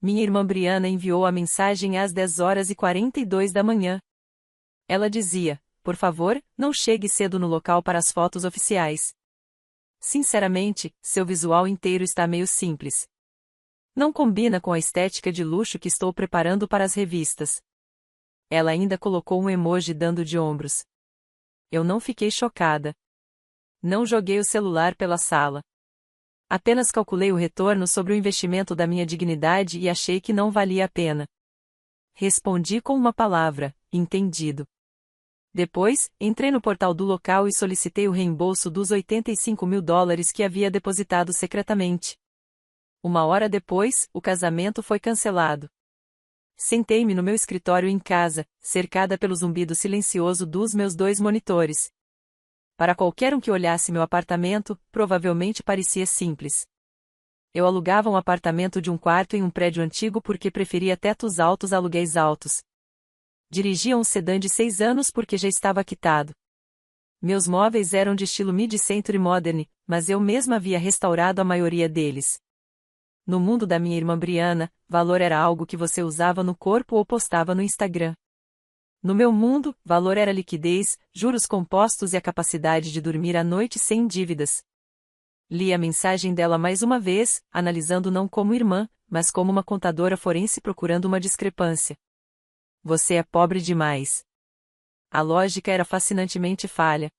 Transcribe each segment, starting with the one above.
Minha irmã Briana enviou a mensagem às 10h42 da manhã. Ela dizia: por favor, não chegue cedo no local para as fotos oficiais. Sinceramente, seu visual inteiro está meio simples. Não combina com a estética de luxo que estou preparando para as revistas. Ela ainda colocou um emoji dando de ombros. Eu não fiquei chocada. Não joguei o celular pela sala. Apenas calculei o retorno sobre o investimento da minha dignidade e achei que não valia a pena. Respondi com uma palavra: entendido. Depois, entrei no portal do local e solicitei o reembolso dos $85.000 que havia depositado secretamente. 1 hora depois, o casamento foi cancelado. Sentei-me no meu escritório em casa, cercada pelo zumbido silencioso dos meus 2 monitores. Para qualquer um que olhasse meu apartamento, provavelmente parecia simples. Eu alugava um apartamento de 1 quarto em um prédio antigo porque preferia tetos altos a aluguéis altos. Dirigia um sedã de 6 anos porque já estava quitado. Meus móveis eram de estilo mid-century modern, mas eu mesma havia restaurado a maioria deles. No mundo da minha irmã Briana, valor era algo que você usava no corpo ou postava no Instagram. No meu mundo, valor era liquidez, juros compostos e a capacidade de dormir à noite sem dívidas. Li a mensagem dela mais uma vez, analisando não como irmã, mas como uma contadora forense procurando uma discrepância. Você é pobre demais. A lógica era fascinantemente falha.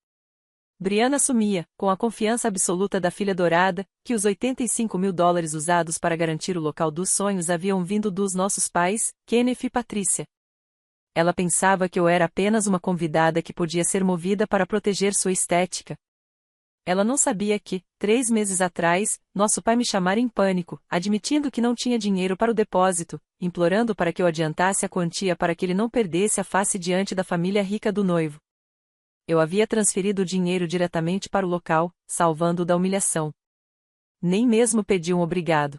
Briana assumia, com a confiança absoluta da filha dourada, que os $85.000 usados para garantir o local dos sonhos haviam vindo dos nossos pais, Kenneth e Patrícia. Ela pensava que eu era apenas uma convidada que podia ser movida para proteger sua estética. Ela não sabia que, 3 meses atrás, nosso pai me chamara em pânico, admitindo que não tinha dinheiro para o depósito, implorando para que eu adiantasse a quantia para que ele não perdesse a face diante da família rica do noivo. Eu havia transferido o dinheiro diretamente para o local, salvando-o da humilhação. Nem mesmo pedi um obrigado.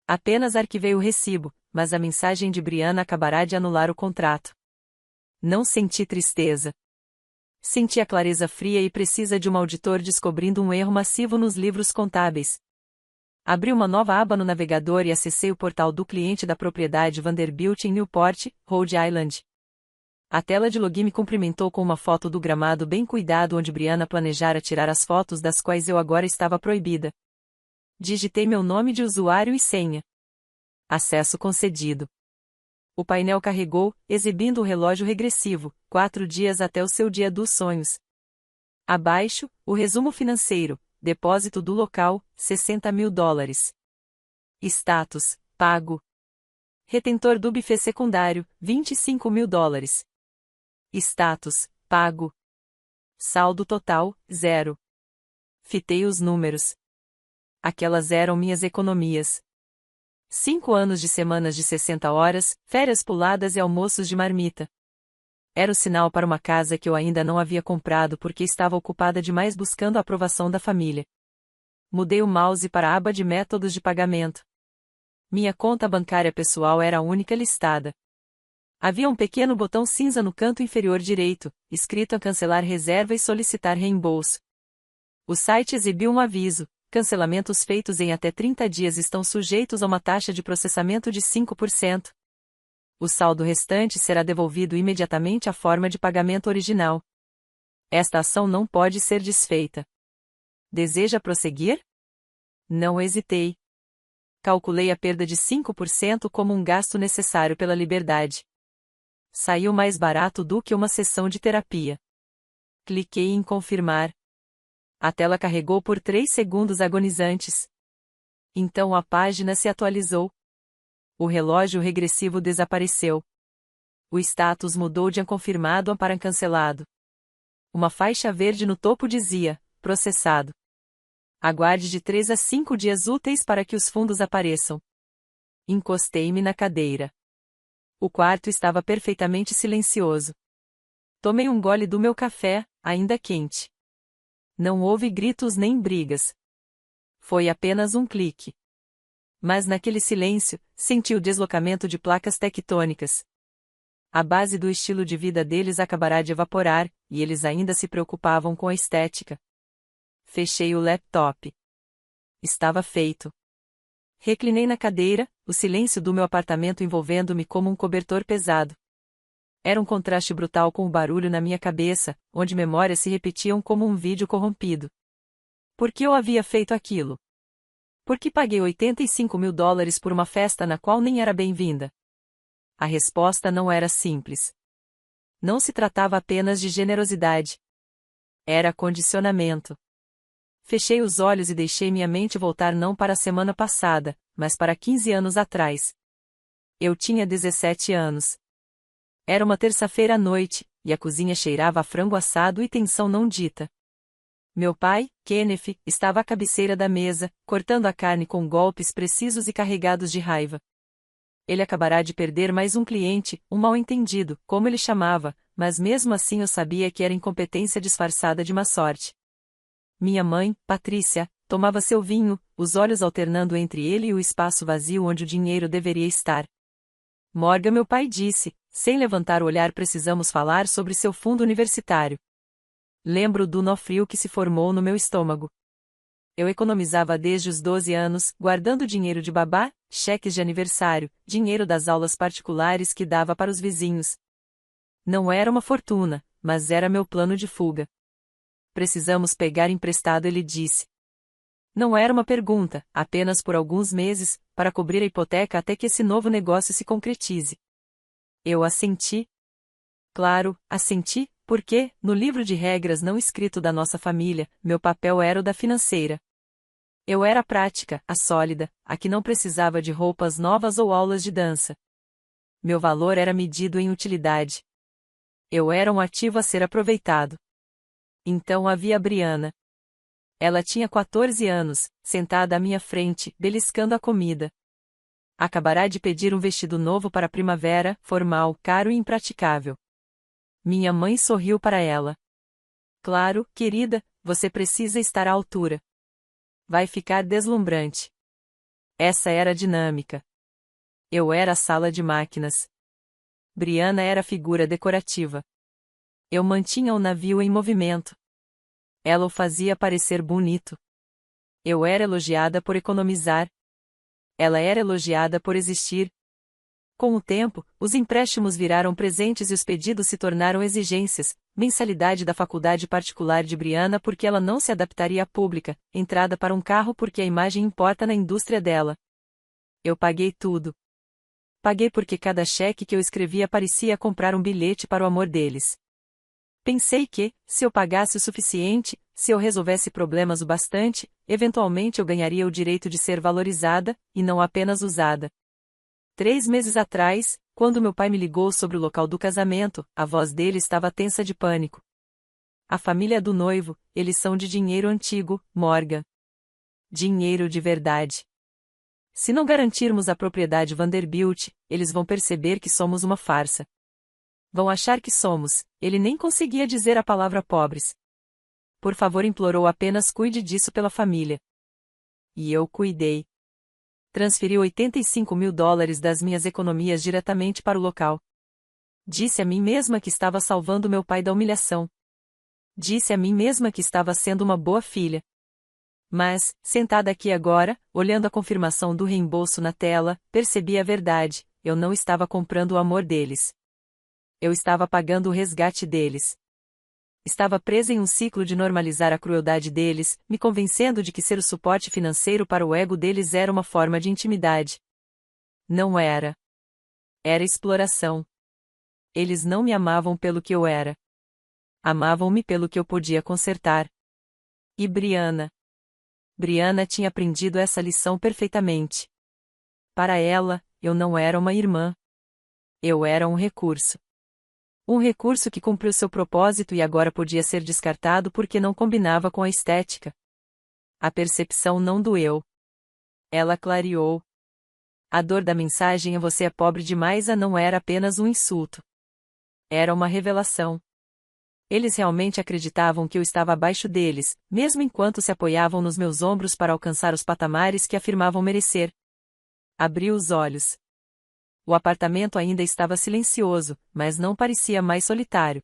Apenas arquivei o recibo, mas a mensagem de Briana acabará de anular o contrato. Não senti tristeza. Senti a clareza fria e precisa de um auditor descobrindo um erro massivo nos livros contábeis. Abri uma nova aba no navegador e acessei o portal do cliente da propriedade Vanderbilt em Newport, Rhode Island. A tela de login me cumprimentou com uma foto do gramado bem cuidado onde Briana planejara tirar as fotos das quais eu agora estava proibida. Digitei meu nome de usuário e senha. Acesso concedido. O painel carregou, exibindo o relógio regressivo, 4 dias até o seu dia dos sonhos. Abaixo, o resumo financeiro, depósito do local, $60.000. Status, pago. Retentor do buffet secundário, $25.000. Status, pago. Saldo total, 0. Fitei os números. Aquelas eram minhas economias. 5 anos de semanas de 60 horas, férias puladas e almoços de marmita. Era o sinal para uma casa que eu ainda não havia comprado porque estava ocupada demais buscando a aprovação da família. Mudei o mouse para a aba de métodos de pagamento. Minha conta bancária pessoal era a única listada. Havia um pequeno botão cinza no canto inferior direito, escrito a cancelar reserva e solicitar reembolso. O site exibiu um aviso: cancelamentos feitos em até 30 dias estão sujeitos a uma taxa de processamento de 5%. O saldo restante será devolvido imediatamente à forma de pagamento original. Esta ação não pode ser desfeita. Deseja prosseguir? Não hesitei. Calculei a perda de 5% como um gasto necessário pela liberdade. Saiu mais barato do que uma sessão de terapia. Cliquei em confirmar. A tela carregou por 3 segundos agonizantes. Então a página se atualizou. O relógio regressivo desapareceu. O status mudou de confirmado para cancelado. Uma faixa verde no topo dizia: processado. Aguarde de 3 a 5 dias úteis para que os fundos apareçam. Encostei-me na cadeira. O quarto estava perfeitamente silencioso. Tomei um gole do meu café, ainda quente. Não houve gritos nem brigas. Foi apenas um clique. Mas naquele silêncio, senti o deslocamento de placas tectônicas. A base do estilo de vida deles acabará de evaporar, e eles ainda se preocupavam com a estética. Fechei o laptop. Estava feito. Reclinei na cadeira, o silêncio do meu apartamento envolvendo-me como um cobertor pesado. Era um contraste brutal com o barulho na minha cabeça, onde memórias se repetiam como um vídeo corrompido. Por que eu havia feito aquilo? Por que paguei $85.000 por uma festa na qual nem era bem-vinda? A resposta não era simples. Não se tratava apenas de generosidade. Era condicionamento. Fechei os olhos e deixei minha mente voltar não para a semana passada, mas para 15 anos atrás. Eu tinha 17 anos. Era uma terça-feira à noite, e a cozinha cheirava a frango assado e tensão não dita. Meu pai, Kenneth, estava à cabeceira da mesa, cortando a carne com golpes precisos e carregados de raiva. Ele acabará de perder mais um cliente, um mal-entendido, como ele chamava, mas mesmo assim eu sabia que era incompetência disfarçada de má sorte. Minha mãe, Patrícia, tomava seu vinho, os olhos alternando entre ele e o espaço vazio onde o dinheiro deveria estar. Morgan, meu pai disse, sem levantar o olhar, precisamos falar sobre seu fundo universitário. Lembro do nó frio que se formou no meu estômago. Eu economizava desde os 12 anos, guardando dinheiro de babá, cheques de aniversário, dinheiro das aulas particulares que dava para os vizinhos. Não era uma fortuna, mas era meu plano de fuga. Precisamos pegar emprestado, ele disse. Não era uma pergunta, apenas por alguns meses, para cobrir a hipoteca até que esse novo negócio se concretize. Eu assenti. Claro, assenti, porque, no livro de regras não escrito da nossa família, meu papel era o da financeira. Eu era a prática, a sólida, a que não precisava de roupas novas ou aulas de dança. Meu valor era medido em utilidade. Eu era um ativo a ser aproveitado. Então havia Brianna. Ela tinha 14 anos, sentada à minha frente, beliscando a comida. Acabará de pedir um vestido novo para a primavera, formal, caro e impraticável. Minha mãe sorriu para ela. Claro, querida, você precisa estar à altura. Vai ficar deslumbrante. Essa era a dinâmica. Eu era a sala de máquinas. Brianna era a figura decorativa. Eu mantinha o navio em movimento. Ela o fazia parecer bonito. Eu era elogiada por economizar. Ela era elogiada por existir. Com o tempo, os empréstimos viraram presentes e os pedidos se tornaram exigências, mensalidade da faculdade particular de Brianna porque ela não se adaptaria à pública, entrada para um carro porque a imagem importa na indústria dela. Eu paguei tudo. Paguei porque cada cheque que eu escrevia parecia comprar um bilhete para o amor deles. Pensei que, se eu pagasse o suficiente, se eu resolvesse problemas o bastante, eventualmente eu ganharia o direito de ser valorizada, e não apenas usada. 3 meses atrás, quando meu pai me ligou sobre o local do casamento, a voz dele estava tensa de pânico. A família do noivo, eles são de dinheiro antigo, Morgan. Dinheiro de verdade. Se não garantirmos a propriedade Vanderbilt, eles vão perceber que somos uma farsa. Vão achar que somos, ele nem conseguia dizer a palavra pobres. Por favor, implorou, apenas cuide disso pela família. E eu cuidei. Transferi $85.000 das minhas economias diretamente para o local. Disse a mim mesma que estava salvando meu pai da humilhação. Disse a mim mesma que estava sendo uma boa filha. Mas, sentada aqui agora, olhando a confirmação do reembolso na tela, percebi a verdade: eu não estava comprando o amor deles. Eu estava pagando o resgate deles. Estava presa em um ciclo de normalizar a crueldade deles, me convencendo de que ser o suporte financeiro para o ego deles era uma forma de intimidade. Não era. Era exploração. Eles não me amavam pelo que eu era. Amavam-me pelo que eu podia consertar. E Brianna? Brianna tinha aprendido essa lição perfeitamente. Para ela, eu não era uma irmã. Eu era um recurso. Um recurso que cumpriu seu propósito e agora podia ser descartado porque não combinava com a estética. A percepção não doeu. Ela clareou. A dor da mensagem "você é pobre demais" não era apenas um insulto. Era uma revelação. Eles realmente acreditavam que eu estava abaixo deles, mesmo enquanto se apoiavam nos meus ombros para alcançar os patamares que afirmavam merecer. Abri os olhos. O apartamento ainda estava silencioso, mas não parecia mais solitário.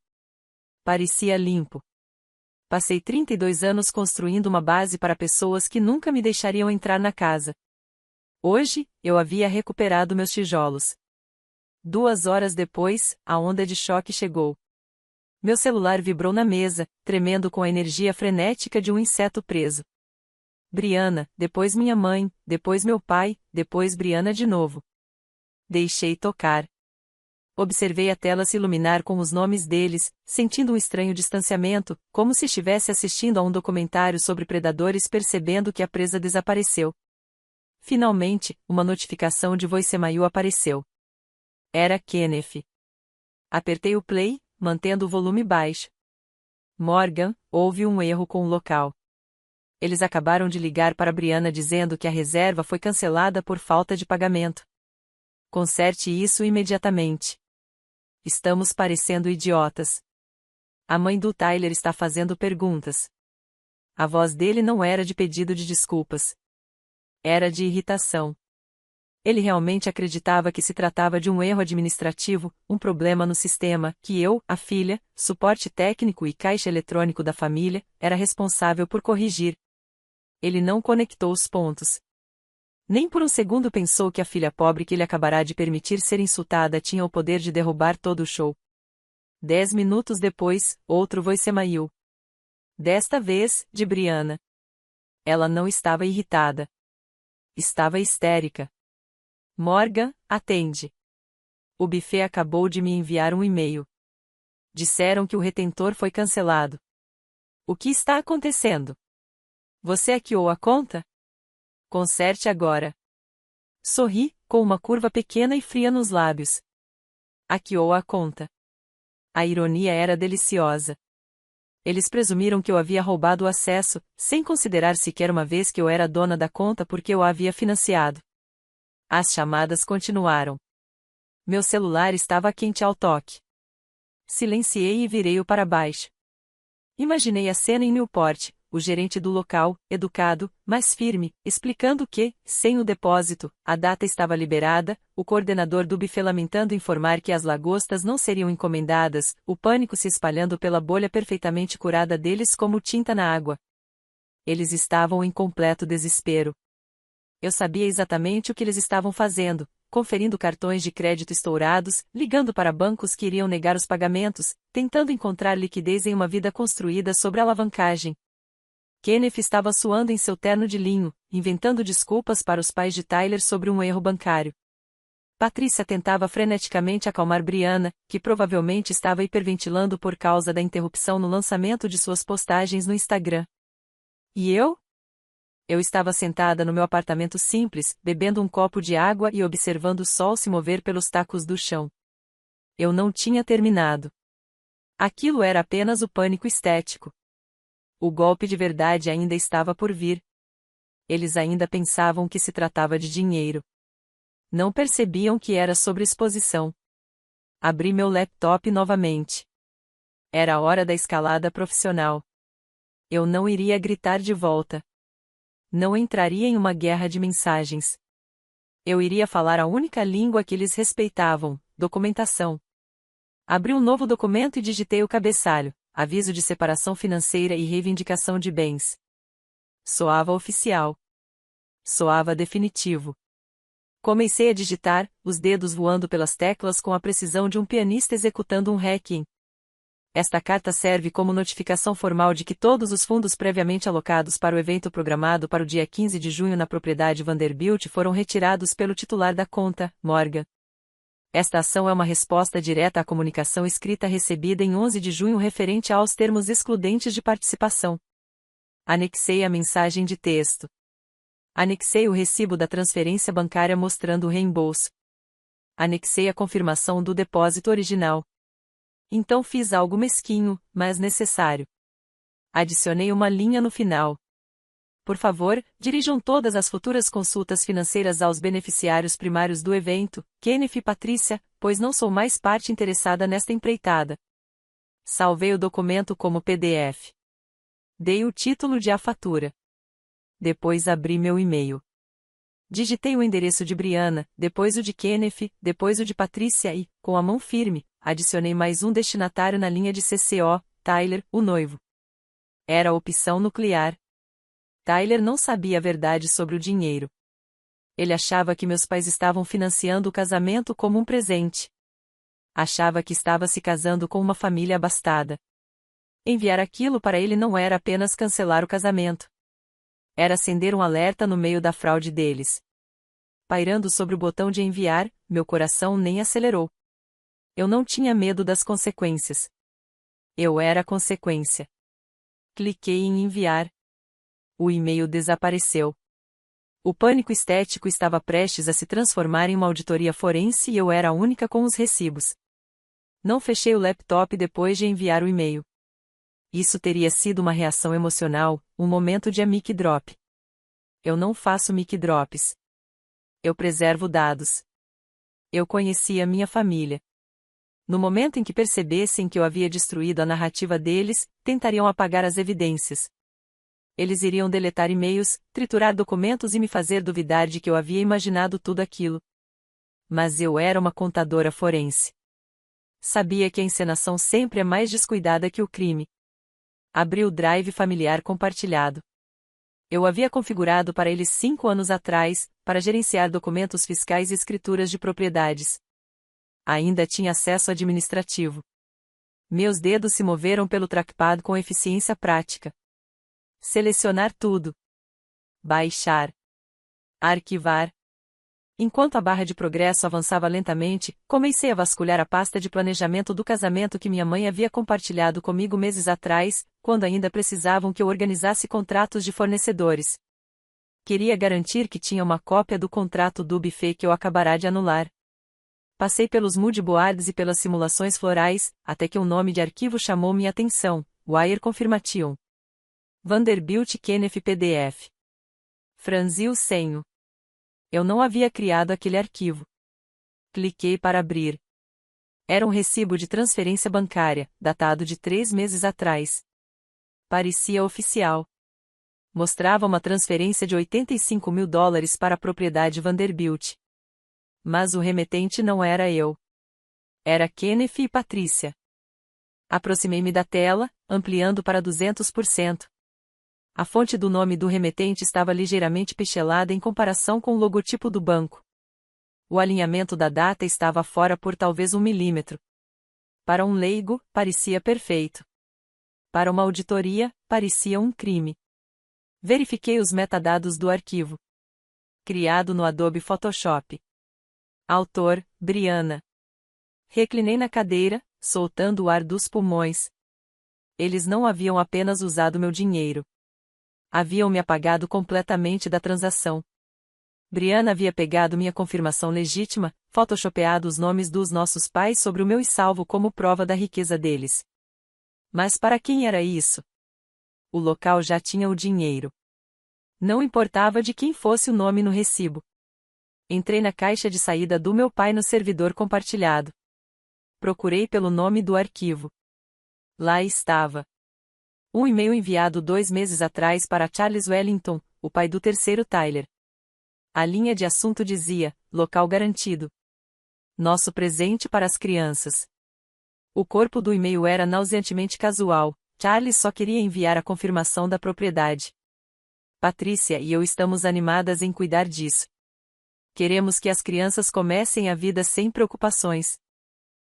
Parecia limpo. Passei 32 anos construindo uma base para pessoas que nunca me deixariam entrar na casa. Hoje, eu havia recuperado meus tijolos. 2 horas depois, a onda de choque chegou. Meu celular vibrou na mesa, tremendo com a energia frenética de um inseto preso. Briana, depois minha mãe, depois meu pai, depois Briana de novo. Deixei tocar. Observei a tela se iluminar com os nomes deles, sentindo um estranho distanciamento, como se estivesse assistindo a um documentário sobre predadores percebendo que a presa desapareceu. Finalmente, uma notificação de voicemail apareceu. Era Kenneth. Apertei o play, mantendo o volume baixo. Morgan, houve um erro com o local. Eles acabaram de ligar para Briana dizendo que a reserva foi cancelada por falta de pagamento. Conserte isso imediatamente. Estamos parecendo idiotas. A mãe do Tyler está fazendo perguntas. A voz dele não era de pedido de desculpas. Era de irritação. Ele realmente acreditava que se tratava de um erro administrativo, um problema no sistema, que eu, a filha, suporte técnico e caixa eletrônico da família, era responsável por corrigir. Ele não conectou os pontos. Nem por um segundo pensou que a filha pobre que ele acabará de permitir ser insultada tinha o poder de derrubar todo o show. 10 minutos depois, outro voicemail. Desta vez, de Briana. Ela não estava irritada. Estava histérica. Morgan, atende. O buffet acabou de me enviar um e-mail. Disseram que o retentor foi cancelado. O que está acontecendo? Você hackeou a conta? Conserte agora. Sorri, com uma curva pequena e fria nos lábios. Hackeou a conta. A ironia era deliciosa. Eles presumiram que eu havia roubado o acesso, sem considerar sequer uma vez que eu era dona da conta porque eu a havia financiado. As chamadas continuaram. Meu celular estava quente ao toque. Silenciei e virei-o para baixo. Imaginei a cena em Newport, o gerente do local, educado, mas firme, explicando que, sem o depósito, a data estava liberada, o coordenador do buffet lamentando informar que as lagostas não seriam encomendadas, o pânico se espalhando pela bolha perfeitamente curada deles como tinta na água. Eles estavam em completo desespero. Eu sabia exatamente o que eles estavam fazendo, conferindo cartões de crédito estourados, ligando para bancos que iriam negar os pagamentos, tentando encontrar liquidez em uma vida construída sobre alavancagem. Kenneth estava suando em seu terno de linho, inventando desculpas para os pais de Tyler sobre um erro bancário. Patrícia tentava freneticamente acalmar Briana, que provavelmente estava hiperventilando por causa da interrupção no lançamento de suas postagens no Instagram. E eu? Eu estava sentada no meu apartamento simples, bebendo um copo de água e observando o sol se mover pelos tacos do chão. Eu não tinha terminado. Aquilo era apenas o pânico estético. O golpe de verdade ainda estava por vir. Eles ainda pensavam que se tratava de dinheiro. Não percebiam que era sobre exposição. Abri meu laptop novamente. Era a hora da escalada profissional. Eu não iria gritar de volta. Não entraria em uma guerra de mensagens. Eu iria falar a única língua que eles respeitavam, documentação. Abri um novo documento e digitei o cabeçalho, aviso de separação financeira e reivindicação de bens. Soava oficial. Soava definitivo. Comecei a digitar, os dedos voando pelas teclas com a precisão de um pianista executando um requiem. Esta carta serve como notificação formal de que todos os fundos previamente alocados para o evento programado para o dia 15 de junho na propriedade Vanderbilt foram retirados pelo titular da conta, Morgan. Esta ação é uma resposta direta à comunicação escrita recebida em 11 de junho referente aos termos excludentes de participação. Anexei a mensagem de texto. Anexei o recibo da transferência bancária mostrando o reembolso. Anexei a confirmação do depósito original. Então fiz algo mesquinho, mas necessário. Adicionei uma linha no final. Por favor, dirijam todas as futuras consultas financeiras aos beneficiários primários do evento, Kenneth e Patrícia, pois não sou mais parte interessada nesta empreitada. Salvei o documento como PDF. Dei o título de A Fatura. Depois abri meu e-mail. Digitei o endereço de Briana, depois o de Kenneth, depois o de Patrícia e, com a mão firme, adicionei mais um destinatário na linha de CCO, Tyler, o noivo. Era a opção nuclear. Tyler não sabia a verdade sobre o dinheiro. Ele achava que meus pais estavam financiando o casamento como um presente. Achava que estava se casando com uma família abastada. Enviar aquilo para ele não era apenas cancelar o casamento. Era acender um alerta no meio da fraude deles. Pairando sobre o botão de enviar, meu coração nem acelerou. Eu não tinha medo das consequências. Eu era a consequência. Cliquei em enviar. O e-mail desapareceu. O pânico estético estava prestes a se transformar em uma auditoria forense e eu era a única com os recibos. Não fechei o laptop depois de enviar o e-mail. Isso teria sido uma reação emocional, um momento de mic drop. Eu não faço mic drops. Eu preservo dados. Eu conhecia minha família. No momento em que percebessem que eu havia destruído a narrativa deles, tentariam apagar as evidências. Eles iriam deletar e-mails, triturar documentos e me fazer duvidar de que eu havia imaginado tudo aquilo. Mas eu era uma contadora forense. Sabia que a encenação sempre é mais descuidada que o crime. Abri o drive familiar compartilhado. Eu havia configurado para eles 5 anos atrás, para gerenciar documentos fiscais e escrituras de propriedades. Ainda tinha acesso administrativo. Meus dedos se moveram pelo trackpad com eficiência prática. Selecionar tudo. Baixar. Arquivar. Enquanto a barra de progresso avançava lentamente, comecei a vasculhar a pasta de planejamento do casamento que minha mãe havia compartilhado comigo meses atrás, quando ainda precisavam que eu organizasse contratos de fornecedores. Queria garantir que tinha uma cópia do contrato do buffet que eu acabará de anular. Passei pelos mood boards e pelas simulações florais, até que um nome de arquivo chamou minha atenção: Wire Confirmation. Vanderbilt Kenneth PDF. Franzi o senho. Eu não havia criado aquele arquivo. Cliquei para abrir. Era um recibo de transferência bancária, datado de 3 meses atrás. Parecia oficial. Mostrava uma transferência de $85 mil para a propriedade Vanderbilt. Mas o remetente não era eu. Era Kenneth e Patrícia. Aproximei-me da tela, ampliando para 200%. A fonte do nome do remetente estava ligeiramente pixelada em comparação com o logotipo do banco. O alinhamento da data estava fora por talvez 1 milímetro. Para um leigo, parecia perfeito. Para uma auditoria, parecia um crime. Verifiquei os metadados do arquivo. Criado no Adobe Photoshop. Autor, Briana. Reclinei na cadeira, soltando o ar dos pulmões. Eles não haviam apenas usado meu dinheiro. Haviam me apagado completamente da transação. Briana havia pegado minha confirmação legítima, photoshopeado os nomes dos nossos pais sobre o meu e salvo como prova da riqueza deles. Mas para quem era isso? O local já tinha o dinheiro. Não importava de quem fosse o nome no recibo. Entrei na caixa de saída do meu pai no servidor compartilhado. Procurei pelo nome do arquivo. Lá estava. Um e-mail enviado 2 meses atrás para Charles Wellington, o pai do terceiro Tyler. A linha de assunto dizia: local garantido. Nosso presente para as crianças. O corpo do e-mail era nauseantemente casual. Charles só queria enviar a confirmação da propriedade. Patrícia e eu estamos animadas em cuidar disso. Queremos que as crianças comecem a vida sem preocupações.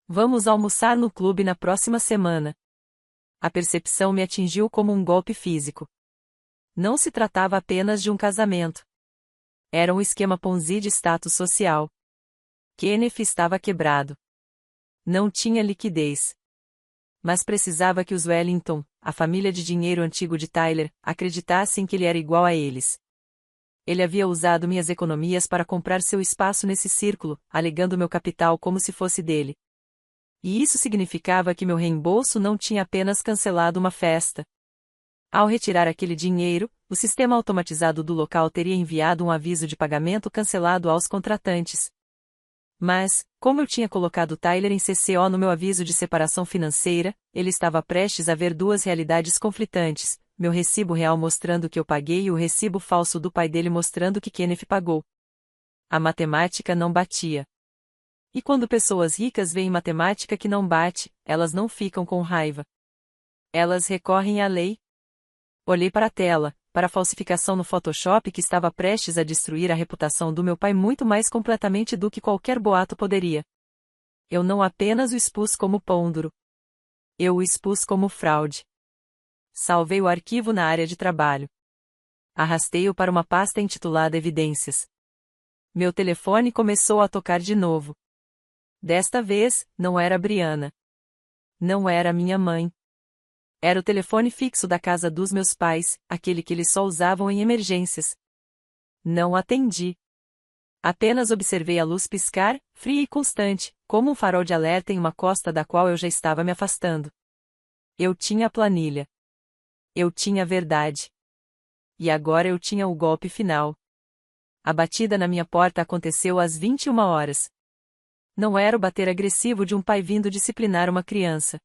Vamos almoçar no clube na próxima semana. A percepção me atingiu como um golpe físico. Não se tratava apenas de um casamento. Era um esquema Ponzi de status social. Kenneth estava quebrado. Não tinha liquidez. Mas precisava que os Wellington, a família de dinheiro antigo de Tyler, acreditassem que ele era igual a eles. Ele havia usado minhas economias para comprar seu espaço nesse círculo, alegando meu capital como se fosse dele. E isso significava que meu reembolso não tinha apenas cancelado uma festa. Ao retirar aquele dinheiro, o sistema automatizado do local teria enviado um aviso de pagamento cancelado aos contratantes. Mas, como eu tinha colocado Tyler em CCO no meu aviso de separação financeira, ele estava prestes a ver duas realidades conflitantes, meu recibo real mostrando que eu paguei e o recibo falso do pai dele mostrando que Kenneth pagou. A matemática não batia. E quando pessoas ricas veem matemática que não bate, elas não ficam com raiva. Elas recorrem à lei. Olhei para a tela, para a falsificação no Photoshop que estava prestes a destruir a reputação do meu pai muito mais completamente do que qualquer boato poderia. Eu não apenas o expus como pão duro. Eu o expus como fraude. Salvei o arquivo na área de trabalho. Arrastei-o para uma pasta intitulada Evidências. Meu telefone começou a tocar de novo. Desta vez, não era Brianna. Não era minha mãe. Era o telefone fixo da casa dos meus pais, aquele que eles só usavam em emergências. Não atendi. Apenas observei a luz piscar, fria e constante, como um farol de alerta em uma costa da qual eu já estava me afastando. Eu tinha a planilha. Eu tinha a verdade. E agora eu tinha o golpe final. A batida na minha porta aconteceu às 21 horas. Não era o bater agressivo de um pai vindo disciplinar uma criança.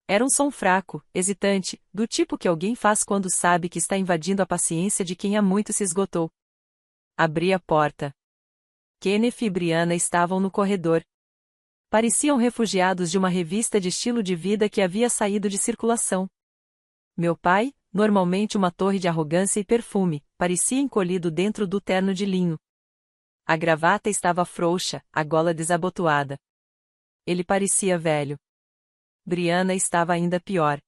Era um som fraco, hesitante, do tipo que alguém faz quando sabe que está invadindo a paciência de quem há muito se esgotou. Abri a porta. Kenneth e Brianna estavam no corredor. Pareciam refugiados de uma revista de estilo de vida que havia saído de circulação. Meu pai, normalmente uma torre de arrogância e perfume, parecia encolhido dentro do terno de linho. A gravata estava frouxa, a gola desabotoada. Ele parecia velho. Brianna estava ainda pior.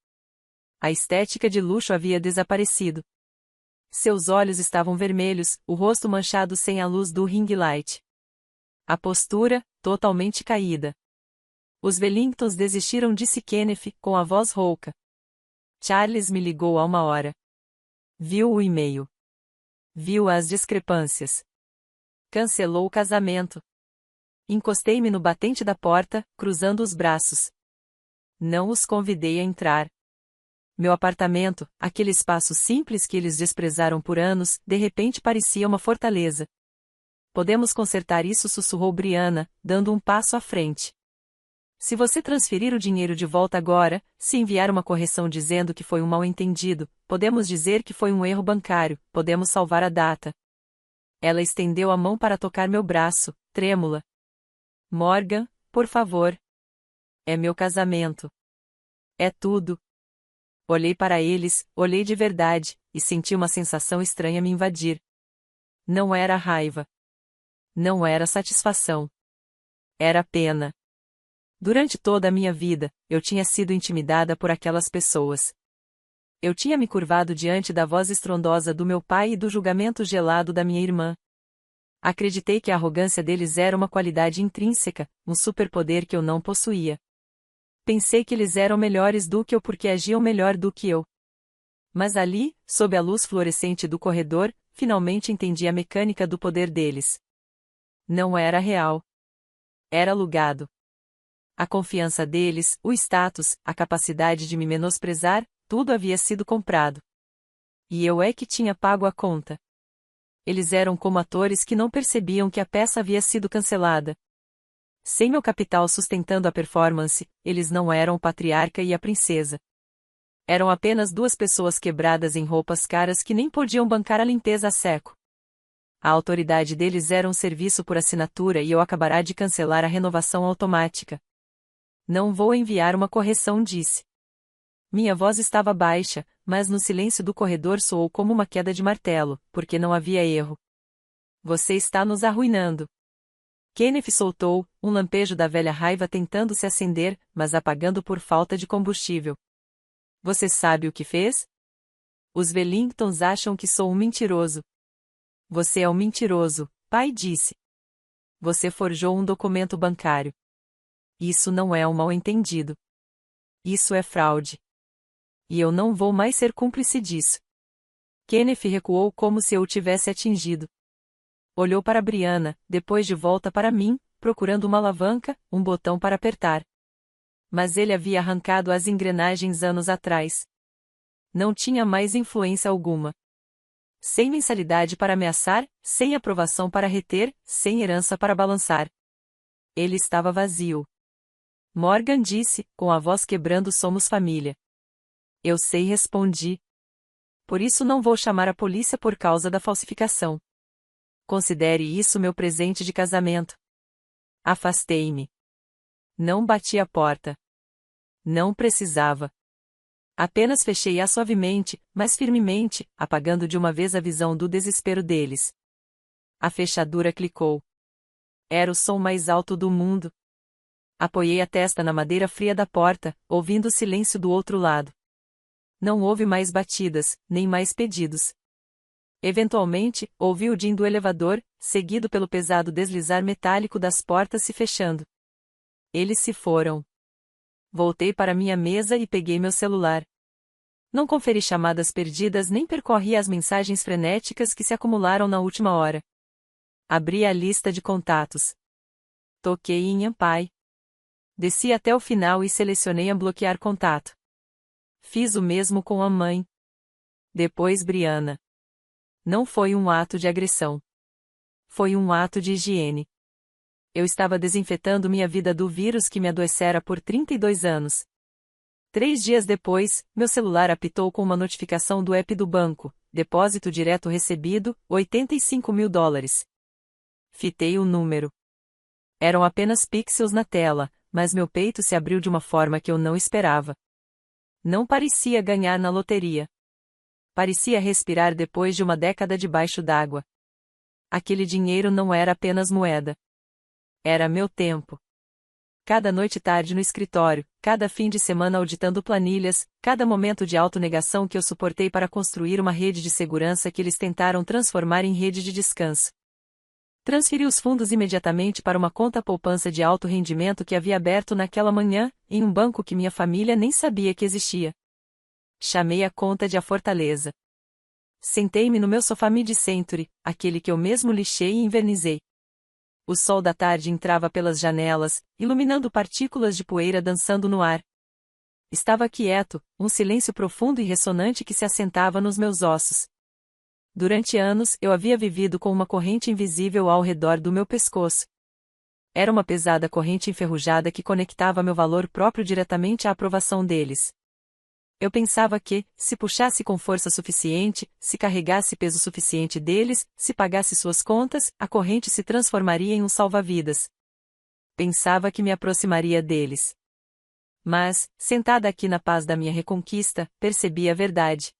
A estética de luxo havia desaparecido. Seus olhos estavam vermelhos, o rosto manchado sem a luz do ring light. A postura, totalmente caída. Os Wellingtons desistiram, disse Kenneth, com a voz rouca. Charles me ligou há 1 hora. Viu o e-mail. Viu as discrepâncias. Cancelou o casamento. Encostei-me no batente da porta, cruzando os braços. Não os convidei a entrar. Meu apartamento, aquele espaço simples que eles desprezaram por anos, de repente parecia uma fortaleza. Podemos consertar isso, sussurrou Brianna, dando um passo à frente. Se você transferir o dinheiro de volta agora, se enviar uma correção dizendo que foi um mal-entendido, podemos dizer que foi um erro bancário, podemos salvar a data. Ela estendeu a mão para tocar meu braço, trêmula. Morgan, por favor. É meu casamento. É tudo. Olhei para eles, olhei de verdade, e senti uma sensação estranha me invadir. Não era raiva. Não era satisfação. Era pena. Durante toda a minha vida, eu tinha sido intimidada por aquelas pessoas. Eu tinha me curvado diante da voz estrondosa do meu pai e do julgamento gelado da minha irmã. Acreditei que a arrogância deles era uma qualidade intrínseca, um superpoder que eu não possuía. Pensei que eles eram melhores do que eu porque agiam melhor do que eu. Mas ali, sob a luz fluorescente do corredor, finalmente entendi a mecânica do poder deles. Não era real. Era alugado. A confiança deles, o status, a capacidade de me menosprezar, tudo havia sido comprado. E eu é que tinha pago a conta. Eles eram como atores que não percebiam que a peça havia sido cancelada. Sem meu capital sustentando a performance, eles não eram o patriarca e a princesa. Eram apenas duas pessoas quebradas em roupas caras que nem podiam bancar a limpeza a seco. A autoridade deles era um serviço por assinatura e eu acabará de cancelar a renovação automática. Não vou enviar uma correção, disse. Minha voz estava baixa, mas no silêncio do corredor soou como uma queda de martelo, porque não havia erro. Você está nos arruinando. Kenneth soltou, um lampejo da velha raiva tentando se acender, mas apagando por falta de combustível. Você sabe o que fez? Os Wellingtons acham que sou um mentiroso. Você é um mentiroso, pai disse. Você forjou um documento bancário. Isso não é um mal-entendido. Isso é fraude. E eu não vou mais ser cúmplice disso. Kenneth recuou como se eu o tivesse atingido. Olhou para Brianna, depois de volta para mim, procurando uma alavanca, um botão para apertar. Mas ele havia arrancado as engrenagens anos atrás. Não tinha mais influência alguma. Sem mensalidade para ameaçar, sem aprovação para reter, sem herança para balançar. Ele estava vazio. Morgan disse, com a voz quebrando: somos família. Eu sei, respondi. Por isso não vou chamar a polícia por causa da falsificação. Considere isso meu presente de casamento. Afastei-me. Não bati a porta. Não precisava. Apenas fechei-a suavemente, mas firmemente, apagando de uma vez a visão do desespero deles. A fechadura clicou. Era o som mais alto do mundo. Apoiei a testa na madeira fria da porta, ouvindo o silêncio do outro lado. Não houve mais batidas, nem mais pedidos. Eventualmente, ouvi o din do elevador, seguido pelo pesado deslizar metálico das portas se fechando. Eles se foram. Voltei para minha mesa e peguei meu celular. Não conferi chamadas perdidas nem percorri as mensagens frenéticas que se acumularam na última hora. Abri a lista de contatos. Toquei em Ampai. Desci até o final e selecionei bloquear contato. Fiz o mesmo com a mãe. Depois Briana. Não foi um ato de agressão. Foi um ato de higiene. Eu estava desinfetando minha vida do vírus que me adoecera por 32 anos. 3 dias depois, meu celular apitou com uma notificação do app do banco, depósito direto recebido, $85.000. Fitei o número. Eram apenas pixels na tela, mas meu peito se abriu de uma forma que eu não esperava. Não parecia ganhar na loteria. Parecia respirar depois de uma década debaixo d'água. Aquele dinheiro não era apenas moeda. Era meu tempo. Cada noite tarde no escritório, cada fim de semana auditando planilhas, cada momento de autonegação que eu suportei para construir uma rede de segurança que eles tentaram transformar em rede de descanso. Transferi os fundos imediatamente para uma conta poupança de alto rendimento que havia aberto naquela manhã, em um banco que minha família nem sabia que existia. Chamei a conta de A Fortaleza. Sentei-me no meu sofá mid-century, aquele que eu mesmo lixei e invernizei. O sol da tarde entrava pelas janelas, iluminando partículas de poeira dançando no ar. Estava quieto, um silêncio profundo e ressonante que se assentava nos meus ossos. Durante anos eu havia vivido com uma corrente invisível ao redor do meu pescoço. Era uma pesada corrente enferrujada que conectava meu valor próprio diretamente à aprovação deles. Eu pensava que, se puxasse com força suficiente, se carregasse peso suficiente deles, se pagasse suas contas, a corrente se transformaria em um salva-vidas. Pensava que me aproximaria deles. Mas, sentada aqui na paz da minha reconquista, percebi a verdade.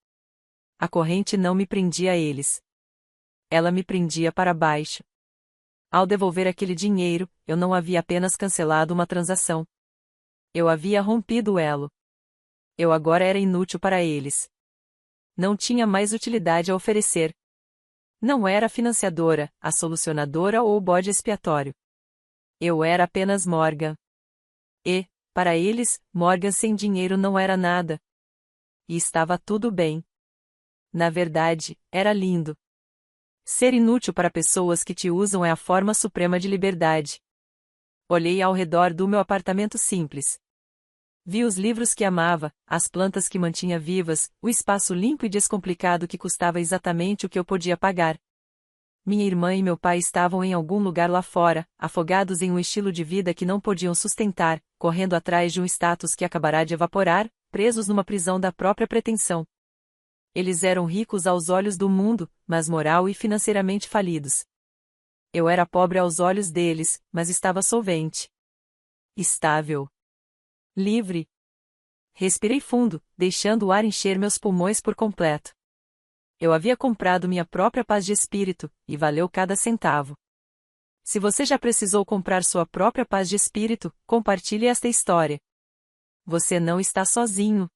A corrente não me prendia a eles. Ela me prendia para baixo. Ao devolver aquele dinheiro, eu não havia apenas cancelado uma transação. Eu havia rompido o elo. Eu agora era inútil para eles. Não tinha mais utilidade a oferecer. Não era a financiadora, a solucionadora ou o bode expiatório. Eu era apenas Morgan. E, para eles, Morgan sem dinheiro não era nada. E estava tudo bem. Na verdade, era lindo. Ser inútil para pessoas que te usam é a forma suprema de liberdade. Olhei ao redor do meu apartamento simples. Vi os livros que amava, as plantas que mantinha vivas, o espaço limpo e descomplicado que custava exatamente o que eu podia pagar. Minha irmã e meu pai estavam em algum lugar lá fora, afogados em um estilo de vida que não podiam sustentar, correndo atrás de um status que acabará de evaporar, presos numa prisão da própria pretensão. Eles eram ricos aos olhos do mundo, mas moral e financeiramente falidos. Eu era pobre aos olhos deles, mas estava solvente. Estável. Livre. Respirei fundo, deixando o ar encher meus pulmões por completo. Eu havia comprado minha própria paz de espírito, e valeu cada centavo. Se você já precisou comprar sua própria paz de espírito, compartilhe esta história. Você não está sozinho.